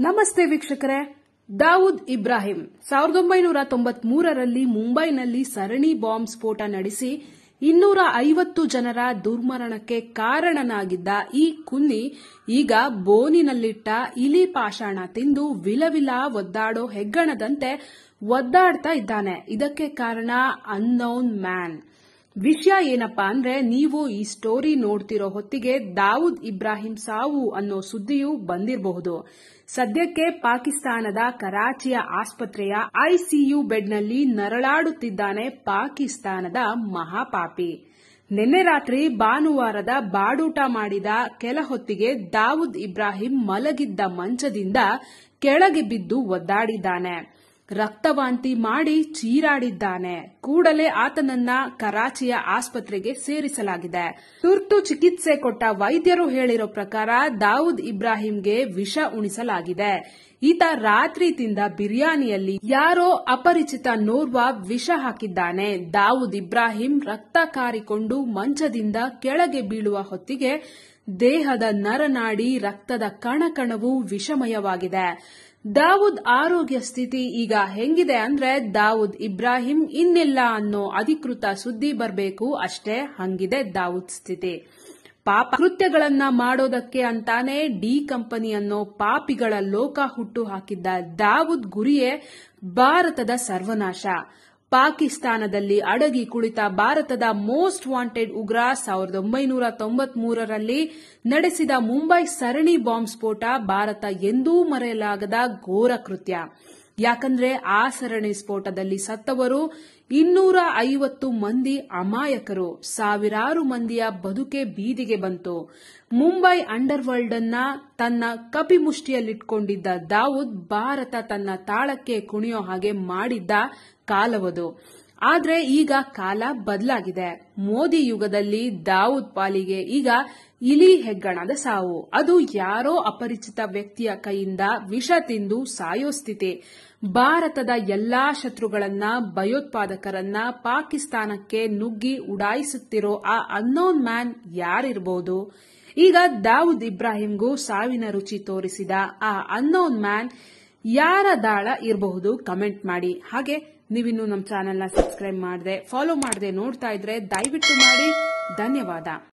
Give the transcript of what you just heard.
ನಮಸ್ತೆ ವೀಕ್ಷಕರೇ. ದಾವೂದ್ ಇಬ್ರಾಹಿಂ 1993ರಲ್ಲಿ ಮುಂಬೈನಲ್ಲಿ ಸರಣಿ ಬಾಂಬ್ ಸ್ಫೋಟ ನಡೆಸಿ 250 ಜನರ ದುರ್ಮರಣಕ್ಕೆ ಕಾರಣನಾಗಿದ್ದ ಈ ಕುನ್ನಿ ಈಗ ಬೋನಿನಲ್ಲಿಟ್ಟ ಇಲಿ ಪಾಷಾಣ ತಿಂದು ವಿಲವಿಲ ಒದ್ದಾಡೋ ಹೆಗ್ಗಣದಂತೆ ಒದ್ದಾಡ್ತಾ ಇದ್ದಾನೆ. ಇದಕ್ಕೆ ಕಾರಣ ಅನ್ನೋನ್ ಮ್ಯಾನ್. ವಿಷಯ ಏನಪ್ಪಾ ಅಂದ್ರೆ, ನೀವು ಈ ಸ್ಟೋರಿ ನೋಡ್ತಿರೋ ಹೊತ್ತಿಗೆ ದಾವೂದ್ ಇಬ್ರಾಹಿಂ ಸಾವು ಅನ್ನೋ ಸುದ್ದಿಯೂ ಬಂದಿರಬಹುದು. ಸದ್ಯಕ್ಕೆ ಪಾಕಿಸ್ತಾನದ ಕರಾಚಿಯ ಆಸ್ಪತ್ರೆಯ ಐಸಿಯು ಬೆಡ್ನಲ್ಲಿ ನರಳಾಡುತ್ತಿದ್ದಾನೆ ಪಾಕಿಸ್ತಾನದ ಮಹಾಪಾಪಿ. ನಿನ್ನೆ ರಾತ್ರಿ ಭಾನುವಾರದ ಬಾಡೂಟ ಮಾಡಿದ ಕೆಲ ಹೊತ್ತಿಗೆ ದಾವೂದ್ ಇಬ್ರಾಹಿಂ ಮಲಗಿದ್ದ ಮಂಚದಿಂದ ಕೆಳಗೆ ಬಿದ್ದು ಒದ್ದಾಡಿದ್ದಾನೆ. ರಕ್ತವಾಂತಿ ಮಾಡಿ ಚೀರಾಡಿದ್ದಾನೆ. ಕೂಡಲೇ ಆತನನ್ನ ಕರಾಚಿಯ ಆಸ್ಪತ್ರೆಗೆ ಸೇರಿಸಲಾಗಿದೆ. ತುರ್ತು ಚಿಕಿತ್ಸೆ ಕೊಟ್ಟ ವೈದ್ಯರು ಹೇಳಿರೋ ಪ್ರಕಾರ ದಾವೂದ್ ಇಬ್ರಾಹಿಂಗೆ ವಿಷ ಉಣಿಸಲಾಗಿದೆ. ಈತ ರಾತ್ರಿ ತಿಂದ ಬಿರಿಯಾನಿಯಲ್ಲಿ ಯಾರೋ ಅಪರಿಚಿತನೋರ್ವ ವಿಷ ಹಾಕಿದ್ದಾನೆ. ದಾವೂದ್ ಇಬ್ರಾಹಿಂ ರಕ್ತ ಕಾರಿಕೊಂಡು ಮಂಚದಿಂದ ಕೆಳಗೆ ಬೀಳುವ ಹೊತ್ತಿಗೆ ದೇಹದ ನರನಾಡಿ ರಕ್ತದ ಕಣಕಣವೂ ವಿಷಮಯವಾಗಿದೆ. ದಾವೂದ್ ಆರೋಗ್ಯ ಸ್ಥಿತಿ ಈಗ ಹೆಂಗಿದೆ ಅಂದ್ರೆ, ದಾವೂದ್ ಇಬ್ರಾಹಿಂ ಇನ್ನಿಲ್ಲ ಅನ್ನೋ ಅಧಿಕೃತ ಸುದ್ದಿ ಬರಬೇಕು ಅಷ್ಟೇ, ಹಂಗಿದೆ ದಾವೂದ್ ಸ್ಥಿತಿ. ಪಾಪ ಕೃತ್ಯಗಳನ್ನ ಮಾಡೋದಕ್ಕೆ ಅಂತಾನೆ ಡಿ ಕಂಪನಿ ಅನ್ನೋ ಪಾಪಿಗಳ ಲೋಕ ಹುಟ್ಟು ಹಾಕಿದ್ದ ದಾವೂದ್ ಗುರಿಯೇ ಭಾರತದ ಸರ್ವನಾಶ. ಪಾಕಿಸ್ತಾನದಲ್ಲಿ ಅಡಗಿ ಕುಳಿತ ಭಾರತದ ಮೋಸ್ಟ್ ವಾಂಟೆಡ್ ಉಗ್ರ 1993ರಲ್ಲಿ ನಡೆಸಿದ ಮುಂಬೈ ಸರಣಿ ಬಾಂಬ್ ಸ್ಫೋಟ ಭಾರತ ಎಂದೂ ಮರೆಯಲಾಗದ ಘೋರ ಕೃತ್ಯ. ಯಾಕಂದ್ರೆ ಆ ಸರಣಿ ಸ್ಫೋಟದಲ್ಲಿ ಸತ್ತವರು 250 ಮಂದಿ ಅಮಾಯಕರು. ಸಾವಿರಾರು ಮಂದಿಯ ಬದುಕೆ ಬೀದಿಗೆ ಬಂತು. ಮುಂಬೈ ಅಂಡರ್ ವರ್ಲ್ಡ್ ಅನ್ನ ತನ್ನ ಕಪಿಮುಷ್ಟಿಯಲ್ಲಿಟ್ಕೊಂಡಿದ್ದ ದಾವೂದ್ ಭಾರತ ತನ್ನ ತಾಳಕ್ಕೆ ಕುಣಿಯೋ ಹಾಗೆ ಮಾಡಿದ್ದ ಕಾಲವದು. ಆದ್ರೆ ಈಗ ಕಾಲ ಬದಲಾಗಿದೆ. ಮೋದಿ ಯುಗದಲ್ಲಿ ದಾವೂದ್ ಪಾಲಿಗೆ ಈಗ ಇಲಿ ಹೆಗ್ಗಣದ ಸಾವು. ಅದು ಯಾರೋ ಅಪರಿಚಿತ ವ್ಯಕ್ತಿಯ ಕೈಯಿಂದ ವಿಷ ತಿಂದು ಸಾಯೋ ಸ್ಥಿತಿ. ಭಾರತದ ಎಲ್ಲಾ ಶತ್ರುಗಳನ್ನ, ಭಯೋತ್ಪಾದಕರನ್ನ ಪಾಕಿಸ್ತಾನಕ್ಕೆ ನುಗ್ಗಿ ಉಡಾಯಿಸುತ್ತಿರೋ ಆ ಅನ್ನೋನ್ ಮ್ಯಾನ್ ಯಾರಿರಬಹುದು? ಈಗ ದಾವೂದ್ ಇಬ್ರಾಹಿಂಗೂ ಸಾವಿನ ರುಚಿ ತೋರಿಸಿದ ಆ ಅನ್ನೋನ್ ಮ್ಯಾನ್ ಯಾರ ದಾಳ ಇರಬಹುದು? ಕಮೆಂಟ್ ಮಾಡಿ. ಹಾಗೆ ನೀವಿನ್ನೂ ನಮ್ಮ ಚಾನೆಲ್ನ ಸಬ್ಸ್ಕ್ರೈಬ್ ಮಾಡದೆ, ಫಾಲೋ ಮಾಡದೆ ನೋಡ್ತಾ ಇದ್ರೆ ದಯವಿಟ್ಟು ಮಾಡಿ. ಧನ್ಯವಾದ.